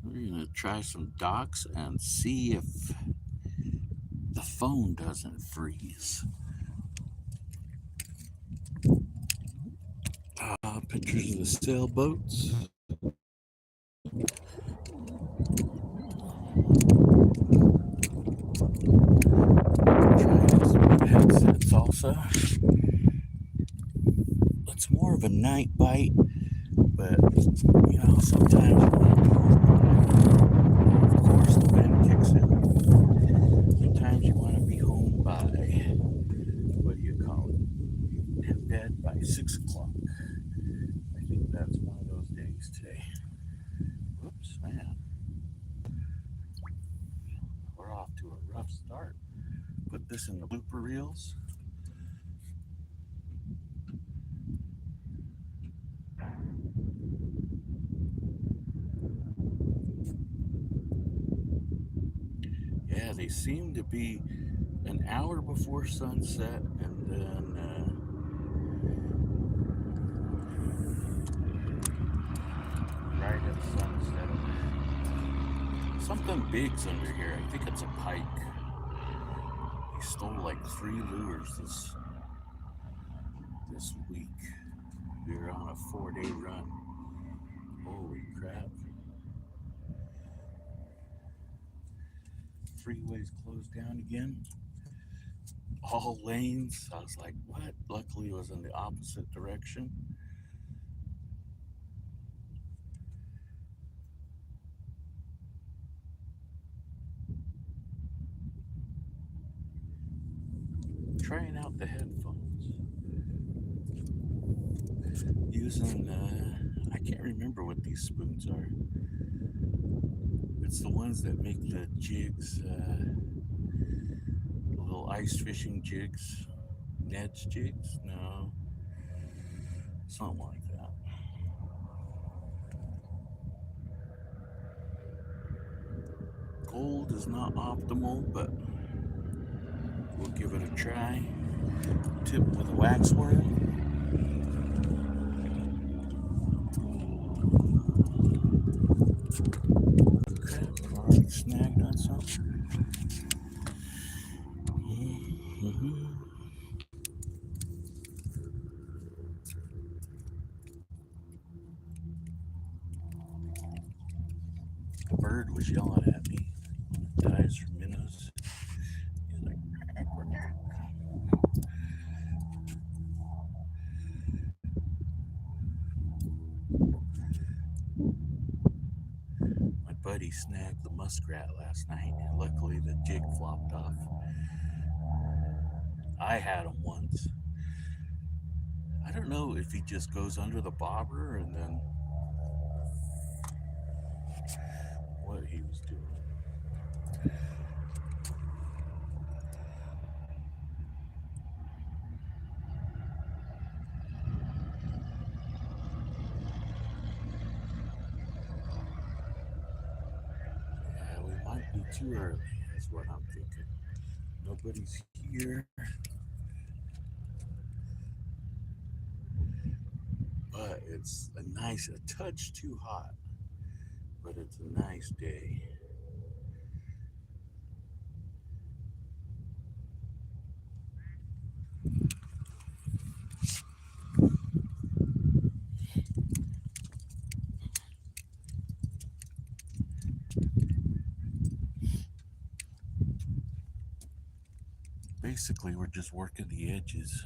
We're going to try some docks and see if the phone doesn't freeze. Pictures of the sailboats. Try some headsets also. It's more of a night bite, but sometimes, of course, the wind kicks in. Sometimes you want to be home by, what do you call it? In bed by 6 o'clock. I think that's one of those days today. Whoops, man. We're off to a rough start. Put this in the blooper reels. Yeah, they seem to be an hour before sunset, and then right at sunset. Something big's under here. I think it's a pike. He stole like 3 lures this week. We were on a 4-day run. Holy crap! Freeways closed down again. All lanes. I was like, what? Luckily, it was in the opposite direction. Trying out the headphones. Using, I can't remember what these spoons are. It's the ones that make the jigs, the little ice fishing jigs. Ned's jigs? No. Something like that. Gold is not optimal, but we'll give it a try. Tip with a wax worm. Crap, already snagged on something. Mm-hmm. A bird was yelling at me. Dives for minnows. He's like, my buddy snagged the muskrat last night, and luckily the jig flopped off. I had him once. I don't know if he just goes under the bobber and then what he was doing. Yeah, we might be too early, is what I'm thinking. Nobody's here, but it's a touch too hot, but it's a nice day. Basically, we're just working the edges.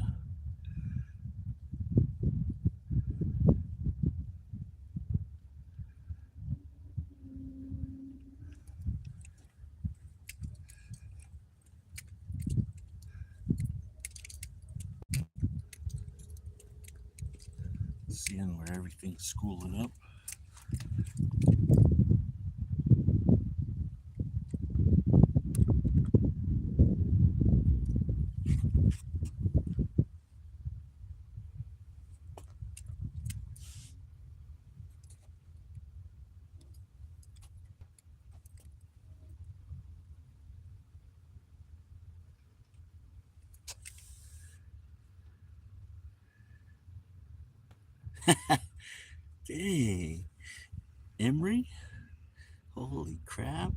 Seeing where everything's schooling up. Dang. Emery? Holy crap.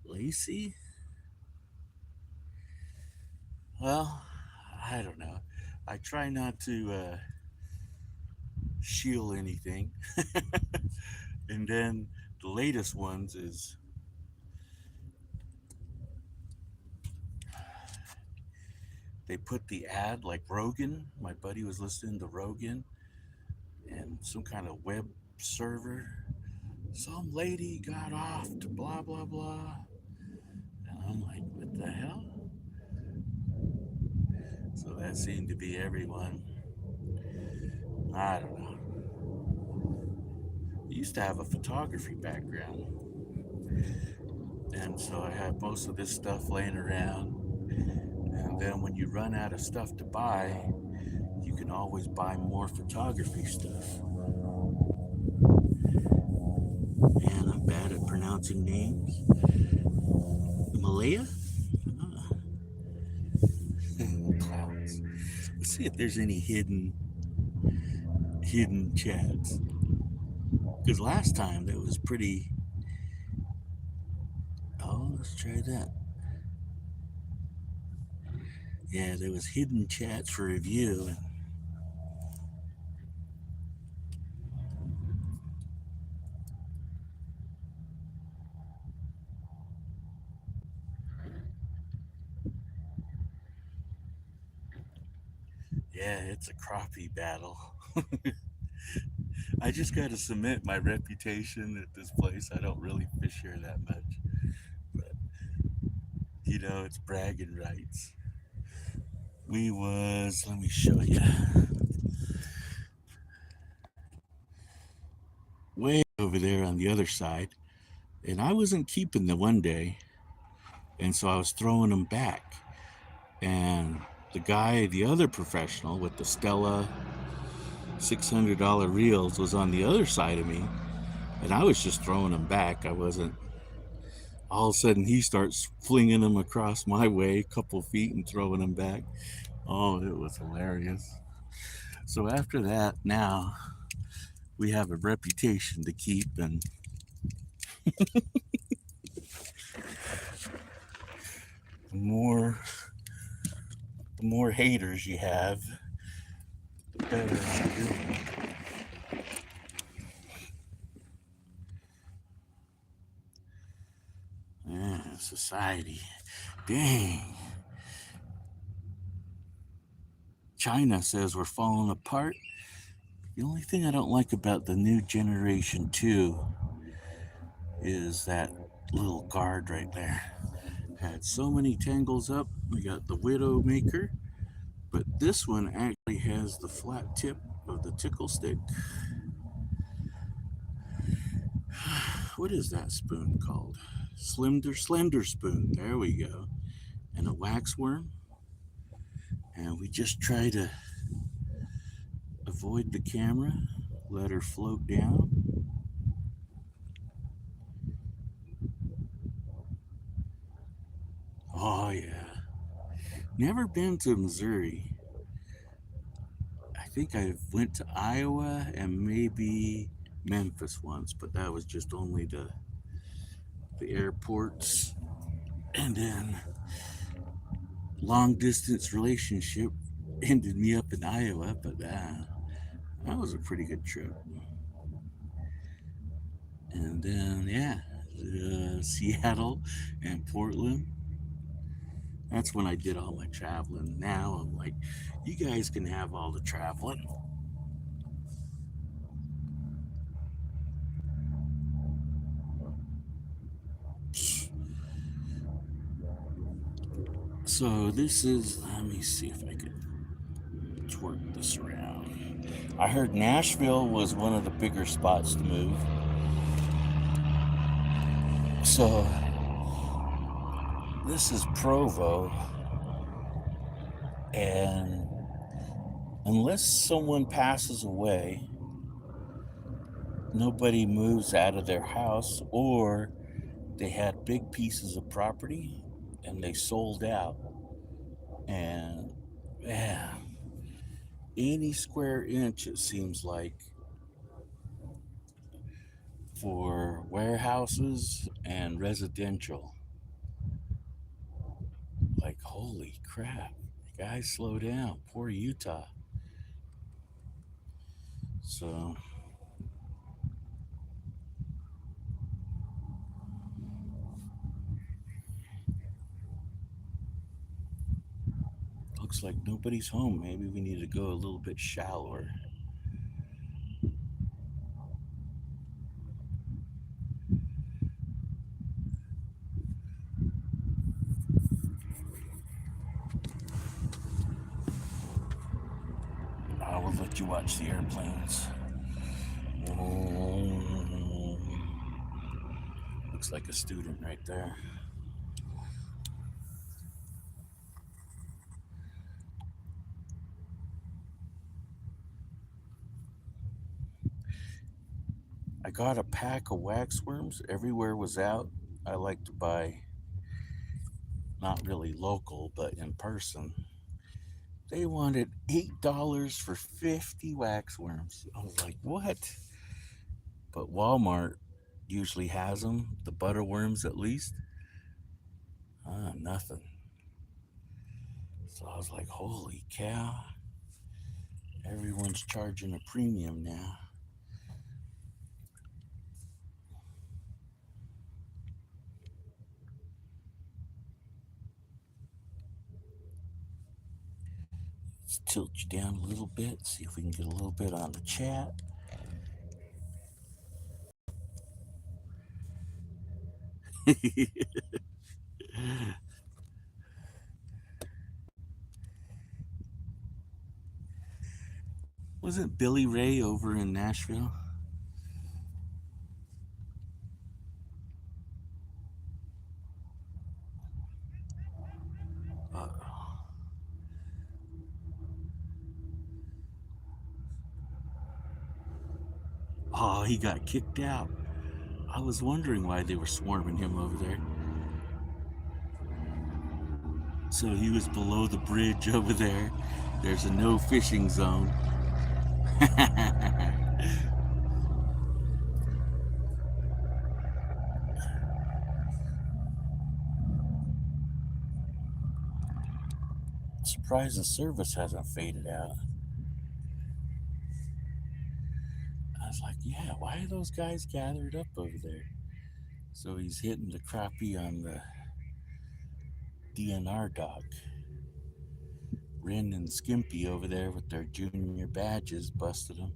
Lacey? Well, I don't know. I try not to shield anything. And then the latest ones is they put the ad like Rogan. My buddy was listening to Rogan and some kind of web server. Some lady got off to blah blah blah. And I'm like, what the hell? So that seemed to be everyone. I don't know. I used to have a photography background, and so I have most of this stuff laying around. And then when you run out of stuff to buy, you can always buy more photography stuff. Man, I'm bad at pronouncing names. Malaya? Ah, clouds. Let's see if there's any hidden chats. Because last time that was pretty. Oh, let's try that. Yeah, there was hidden chats for review. Yeah, it's a crappie battle. I just got to cement my reputation at this place. I don't really fish here that much, but it's bragging rights. We was, let me show you, way over there on the other side, and I wasn't keeping the one day, and so I was throwing them back, and the guy, the other professional with the Stella $600 reels was on the other side of me, and I was just throwing them back. I wasn't. All of a sudden, he starts flinging them across my way, a couple feet, and throwing them back. Oh, it was hilarious. So after that, now we have a reputation to keep, and the more haters you have, the better you're doing. Yeah, society. Dang. China says we're falling apart. The only thing I don't like about the new generation 2 is that little guard right there. Had so many tangles up. We got the Widow Maker, but this one actually has the flat tip of the tickle stick. What is that spoon called? Slender spoon. There we go. And a wax worm. And we just try to avoid the camera, let her float down. Oh yeah. Never been to Missouri. I think I went to Iowa and maybe Memphis once, but that was just only the airports. And then long distance relationship ended me up in Iowa, but that was a pretty good trip. And then, yeah, Seattle and Portland. That's when I did all my traveling. Now I'm like, you guys can have all the traveling. So this is, let me see if I could twerk this around. I heard Nashville was one of the bigger spots to move. So this is Provo, and unless someone passes away, nobody moves out of their house, or they had big pieces of property and they sold out. And yeah, any square inch, it seems like for warehouses and residential. Like, holy crap. Guys, slow down. Poor Utah. So, looks like nobody's home. Maybe we need to go a little bit shallower. I will let you watch the airplanes. Looks like a student right there. I got a pack of waxworms. Everywhere was out. I like to buy, not really local, but in person. They wanted $8 for 50 waxworms. I was like, what? But Walmart usually has them, the butterworms at least. Nothing. So I was like, holy cow. Everyone's charging a premium now. Let's tilt you down a little bit, see if we can get a little bit on the chat. Wasn't Billy Ray over in Nashville? Uh, oh, he got kicked out. I was wondering why they were swarming him over there. So he was below the bridge over there. There's a no fishing zone. Surprised the service hasn't faded out. I was like, yeah, why are those guys gathered up over there? So he's hitting the crappie on the DNR dock. Ren and Skimpy over there with their junior badges busted them.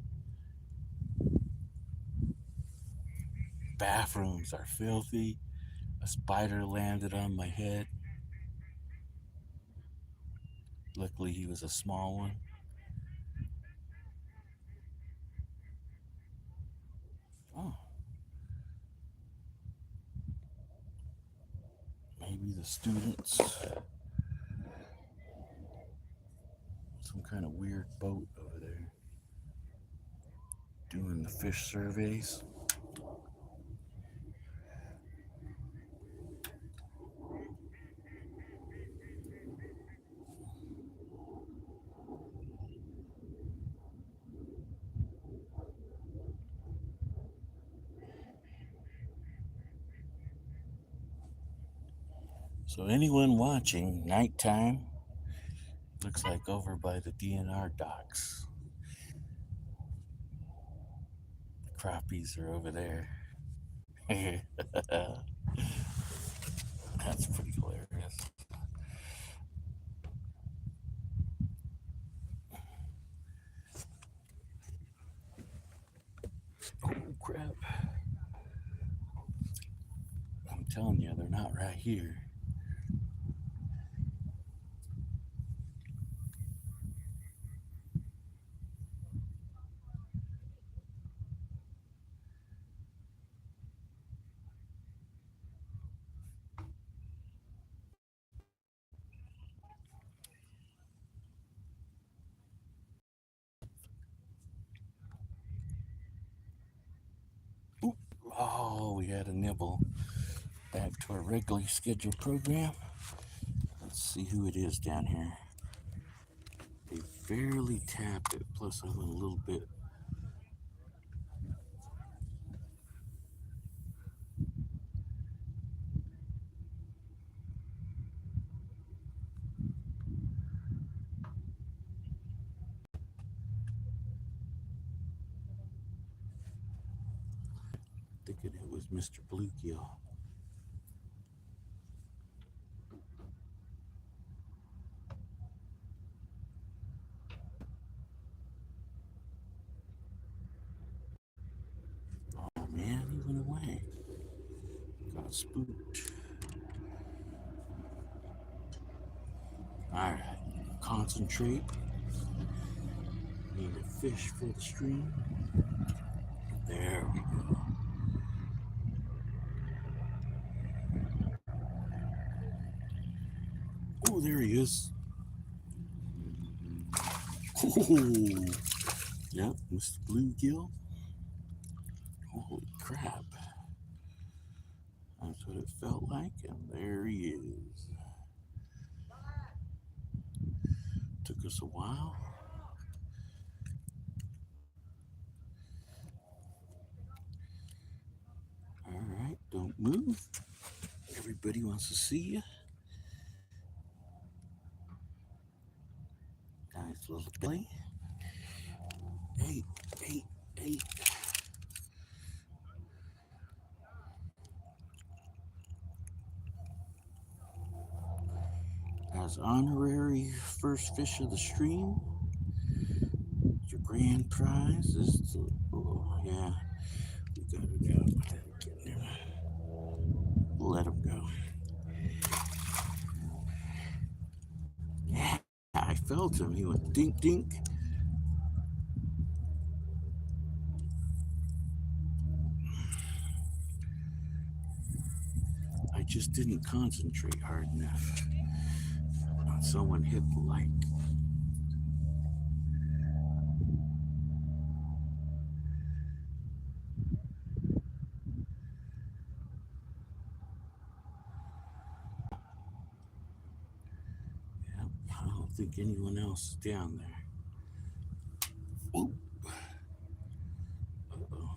Bathrooms are filthy. A spider landed on my head. Luckily, he was a small one. Oh. Maybe the students. Some kind of weird boat over there. Doing the fish surveys. So anyone watching, nighttime, looks like over by the DNR docks. The crappies are over there. That's pretty hilarious. Oh crap. I'm telling you, they're not right here. Oop. Oh, we had a nibble. Back to our regularly scheduled program. Let's see who it is down here. They barely tapped it, plus I'm a little bit. Mr. Bluegill. Oh man, he went away. Got spooked. Alright, concentrate. Need a fish for the stream. There we go. Oh, there he is. Oh, yep, Mr. Bluegill. Holy crap. That's what it felt like, and there he is. Took us a while. All right, don't move. Everybody wants to see you. Nice little play. Hey, hey, hey. As honorary first fish of the stream, your grand prize is the, oh yeah, we got it out. Let him go. Yeah, I felt him. He went dink dink. I just didn't concentrate hard enough. Someone hit the light. Yep, I don't think anyone else is down there. Ooh. Uh-oh.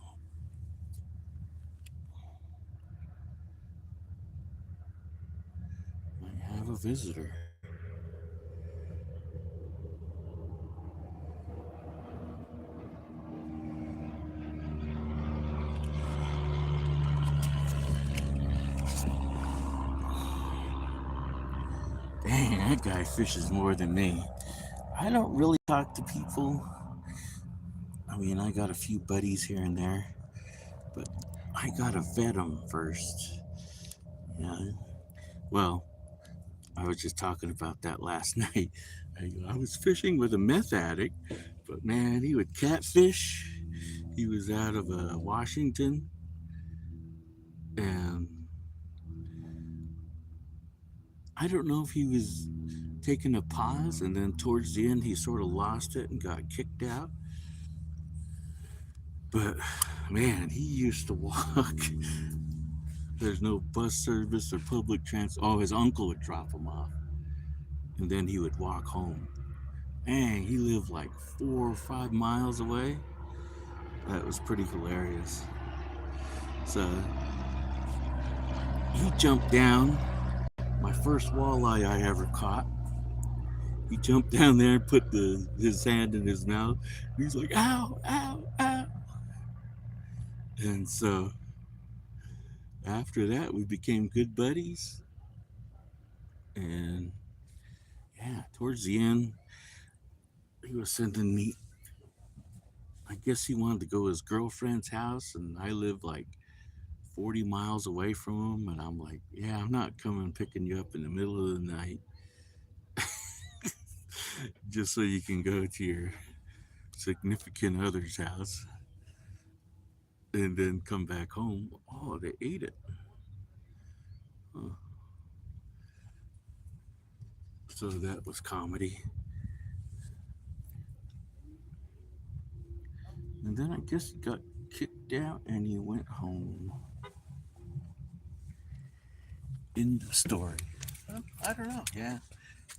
Might have a visitor. Dang, that guy fishes more than me. I don't really talk to people. I mean, I got a few buddies here and there, but I gotta vet them first. Yeah. Well, I was just talking about that last night. I was fishing with a meth addict, but man, he would catfish. He was out of Washington, and I don't know if he was taking a pause, and then towards the end he sort of lost it and got kicked out. But man, he used to walk. There's no bus service or public transit. Oh, his uncle would drop him off, and then he would walk home. Man, he lived like 4 or 5 miles away. That was pretty hilarious. So he jumped down. My first walleye I ever caught. He jumped down there and put his hand in his mouth. He's like, ow, ow, ow. And so after that, we became good buddies. And yeah, towards the end, he was sending me, I guess he wanted to go to his girlfriend's house, and I live like 40 miles away from him. And I'm like, yeah, I'm not coming picking you up in the middle of the night just so you can go to your significant other's house and then come back home. Oh, they ate it. Huh. So that was comedy. And then I guess he got kicked out and he went home. End of story. Well, I don't know. Yeah.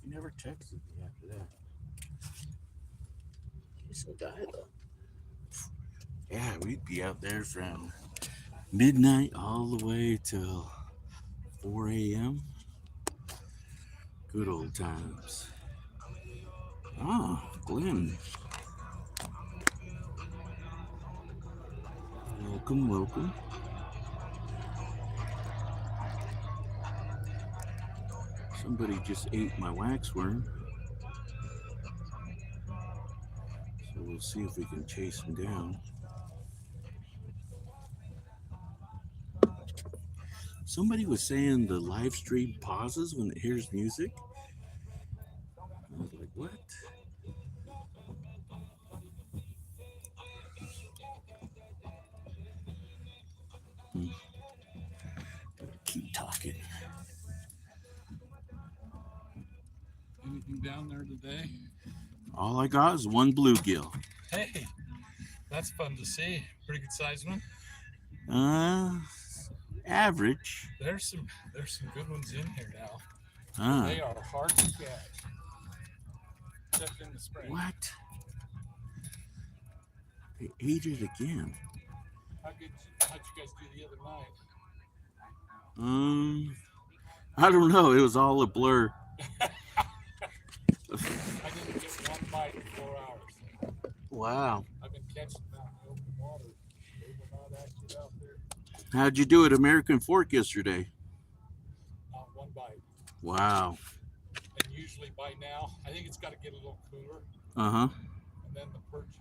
He never texted me after that. Decent guy though. Yeah, we'd be out there from midnight all the way till 4 a.m. Good old times. Ah, Glenn. Welcome, welcome. Somebody just ate my waxworm. So we'll see if we can chase him down. Somebody was saying the live stream pauses when it hears music. I was like, what? Hmm. Keep talking. Anything down there today? All I got is one bluegill. Hey, that's fun to see. Pretty good sized one. Uh, average. There's some good ones in here now. Ah, They are hard to catch. Except in the spring. what? They ate it again. How'd you guys do the other night? I don't know. It was all a blur. I didn't get one bite in 4 hours. Wow. I've been catching them out in the open water. They were not active out there. How'd you do at American Fork yesterday? Not one bite. Wow. And usually by now, I think it's got to get a little cooler. Uh-huh. And then the perch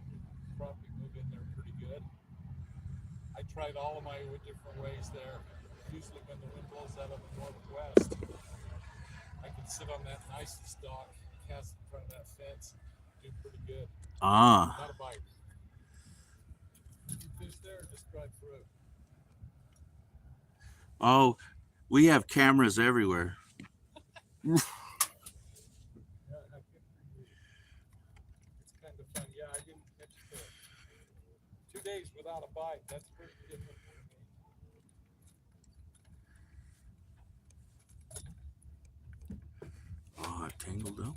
probably move in there pretty good. I tried all of my different ways there. Usually when the wind blows out of the northwest, I can sit on that nicest dock, cast in front of that fence, do pretty good. Ah. Not a bite. Did you fish there or just drive through? Oh, we have cameras everywhere. Yeah, it's kind of fun. Yeah, I didn't catch it. 2 days without a bite. That's pretty different for me. Oh, it tangled up.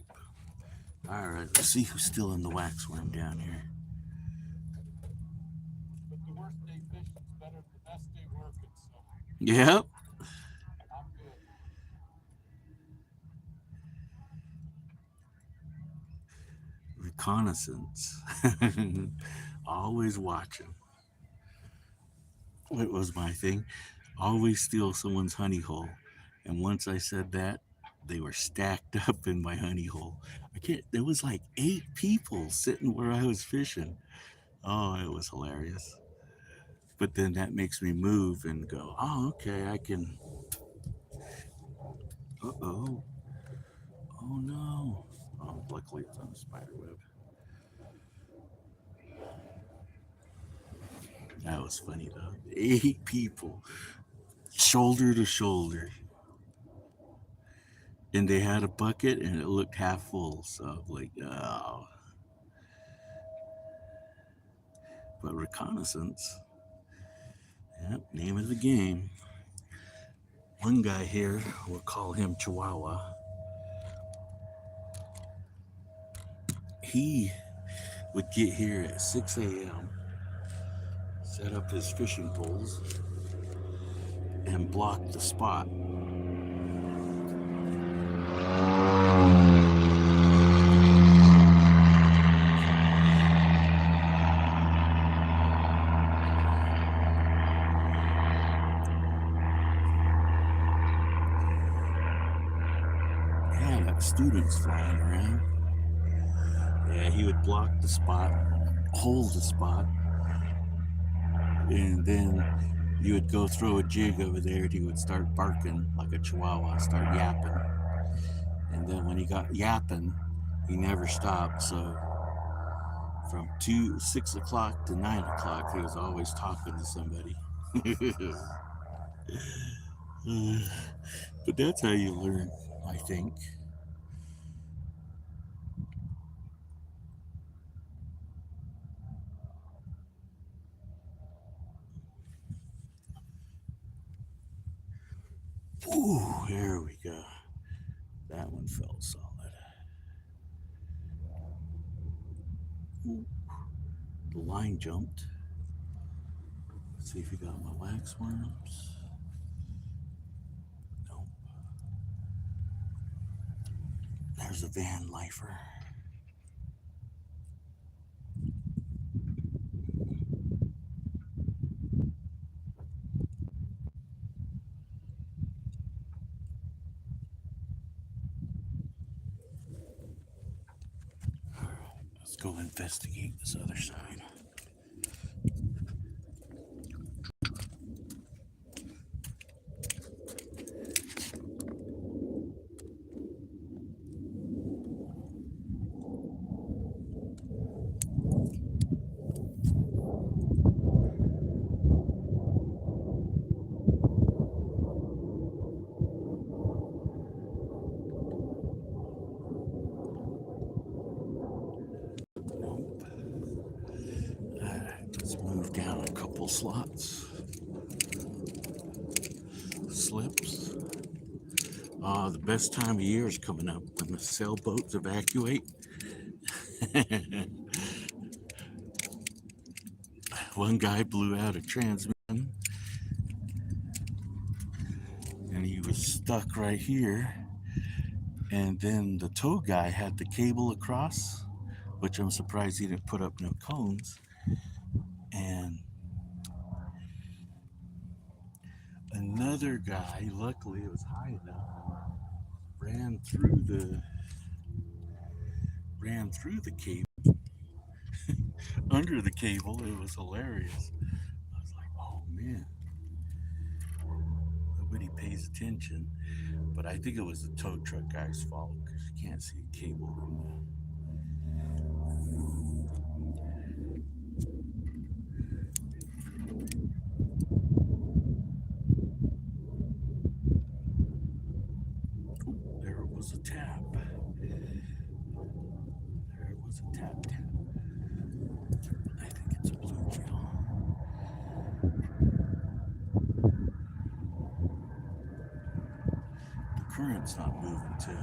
All right, let's see who's still in the waxworm down here. But the worst day fishing is better than the best day working, so Yep. I'm good. Reconnaissance. Always watching. What was my thing? Always steal someone's honey hole. And once I said that, they were stacked up in my honey hole. I can't. There was like 8 people sitting where I was fishing. Oh, it was hilarious. But then that makes me move and go, oh, okay, I can. Uh-oh. Oh, no. Oh, luckily it's on a spider web. That was funny, though. 8 people, shoulder to shoulder. And they had a bucket and it looked half full. So I'm like, oh. But reconnaissance, yep, name of the game. One guy here, we'll call him Chihuahua. He would get here at 6 a.m., set up his fishing poles, and block the spot. Yeah, got students flying around. Yeah, he would block the spot, hold the spot, and then you would go throw a jig over there and he would start barking like a chihuahua, start yapping. And then when he got yapping, he never stopped. So from 6 o'clock to 9 o'clock, he was always talking to somebody. But that's how you learn, I think. Ooh, there we go. That one felt solid. Ooh, the line jumped. Let's see if you got my wax worms. Nope. There's a van lifer. investigate this other side. Nope. Let's move down a couple slots. Slips. The best time of year is coming up when the sailboats evacuate. One guy blew out a transmission and he was stuck right here. And then the tow guy had the cable across, which I'm surprised he didn't put up no cones. And another guy, luckily it was high enough, ran through the cable, under the cable. It was hilarious. I was like, oh man, nobody pays attention. But I think it was the tow truck guy's fault because you can't see a cable in the there was a tap. There was a tap. I think it's a bluegill. The current's not moving too.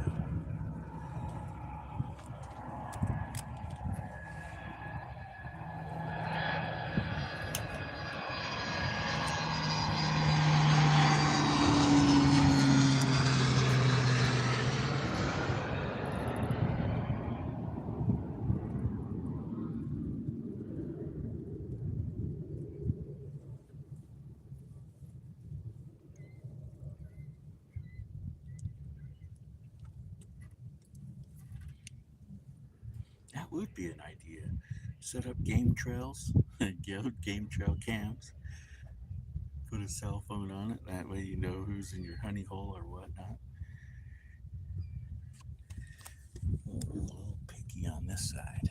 That would be an idea. Set up game trails, game trail cams. Put a cell phone on it. That way you know who's in your honey hole or whatnot. A little picky on this side.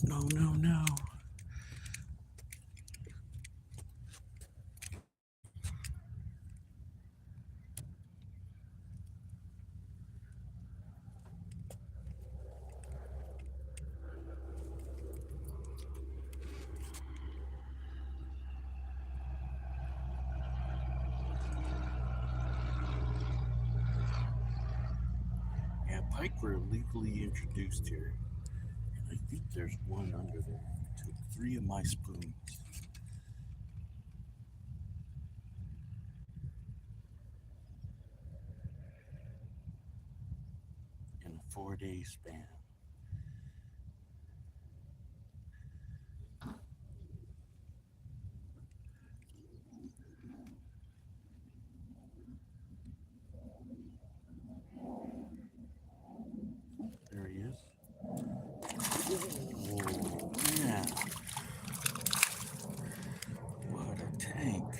No, no, no. Yeah, pike were illegally introduced here. And I think there's one under there. I took 3 of my spoons. In a 4-day span. There he is. Oh, man. What a tank.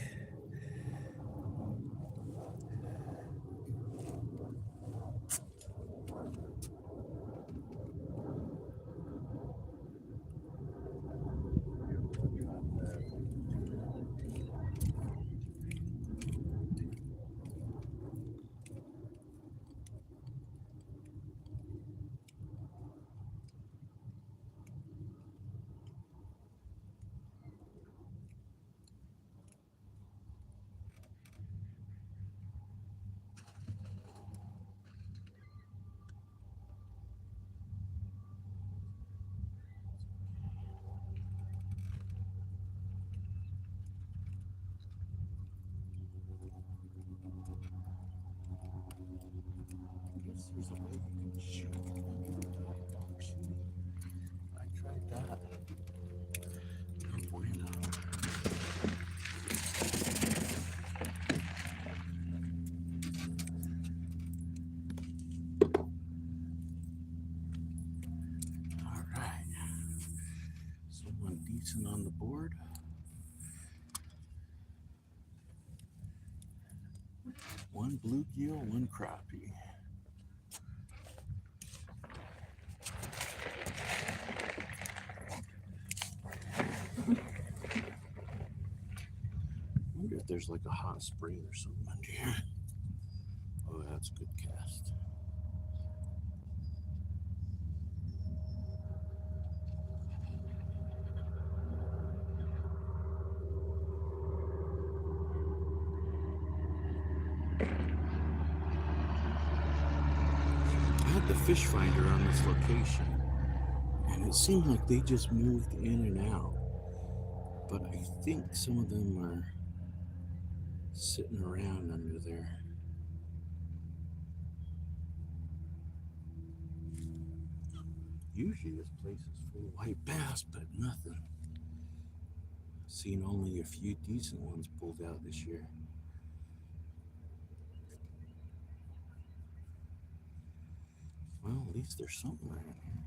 decent on the board. One bluegill, one crappie. I wonder if there's like a hot spring or something under here. Oh, that's a good cast. I had the fish finder on this location, and it seemed like they just moved in and out. But I think some of them are sitting around under there. Usually this place is full of white bass, but nothing. Seen only a few decent ones pulled out this year. Well, at least there's something around here.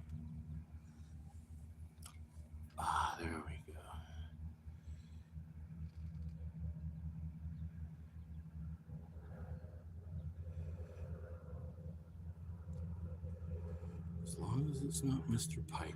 Ah, there we go. As long as it's not Mr. Pike.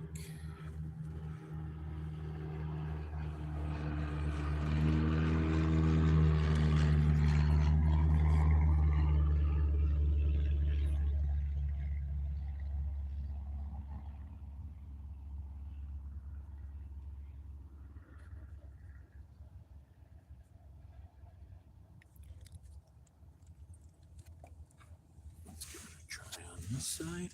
Let's give it a try on this side.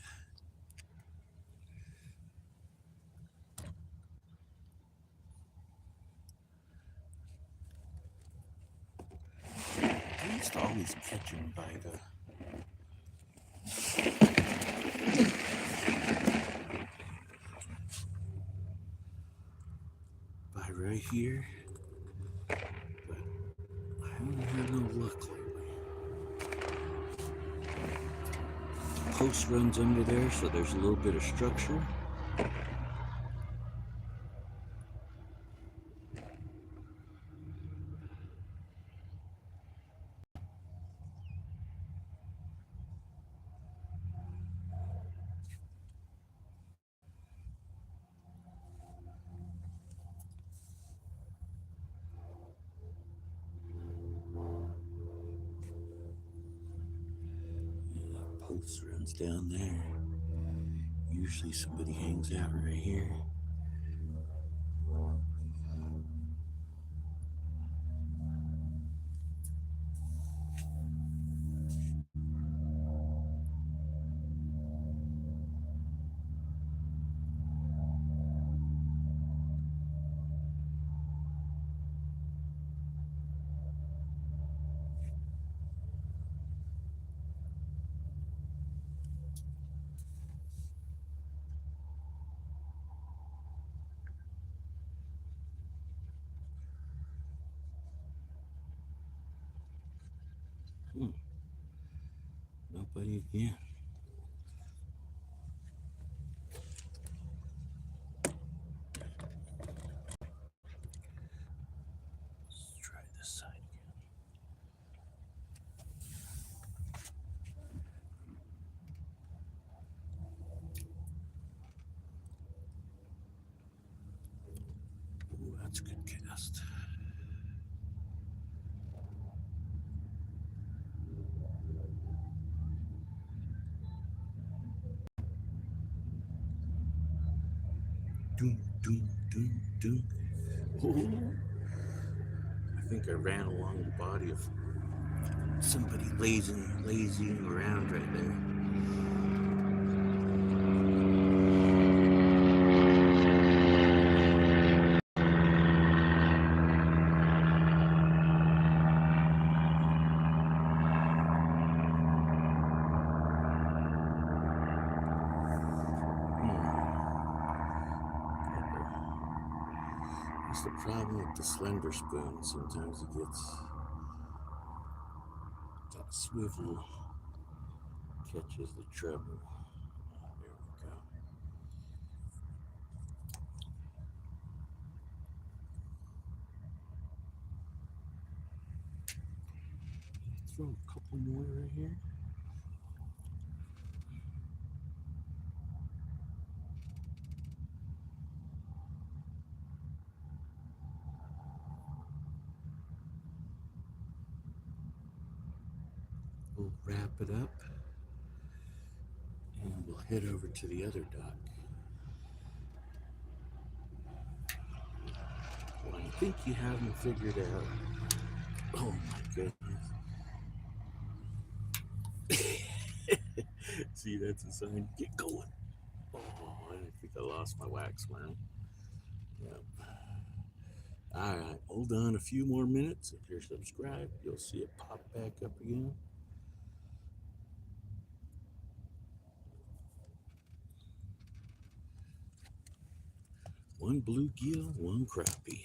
I used to always catch him by right here, but I haven't had no luck lately. The post runs under there, so there's a little bit of structure. Post runs down there. Usually somebody hangs out right here. Nobody again. Let's try this side again. Ooh, that's a good cast. Doom, doom, doom, doom. Oh, I think I ran along the body of somebody lazying around right there. That's the problem with the slender spoon. Sometimes it gets that swivel catches the treble. Oh, there we go. throw a couple more right here. We'll wrap it up and we'll head over to the other dock. Well, I think you have them figured out. Oh my goodness. See, that's a sign. Get going. Oh, I think I lost my wax worm. Yep. All right, hold on a few more minutes. If you're subscribed, you'll see it pop back up again. One bluegill, one crappie.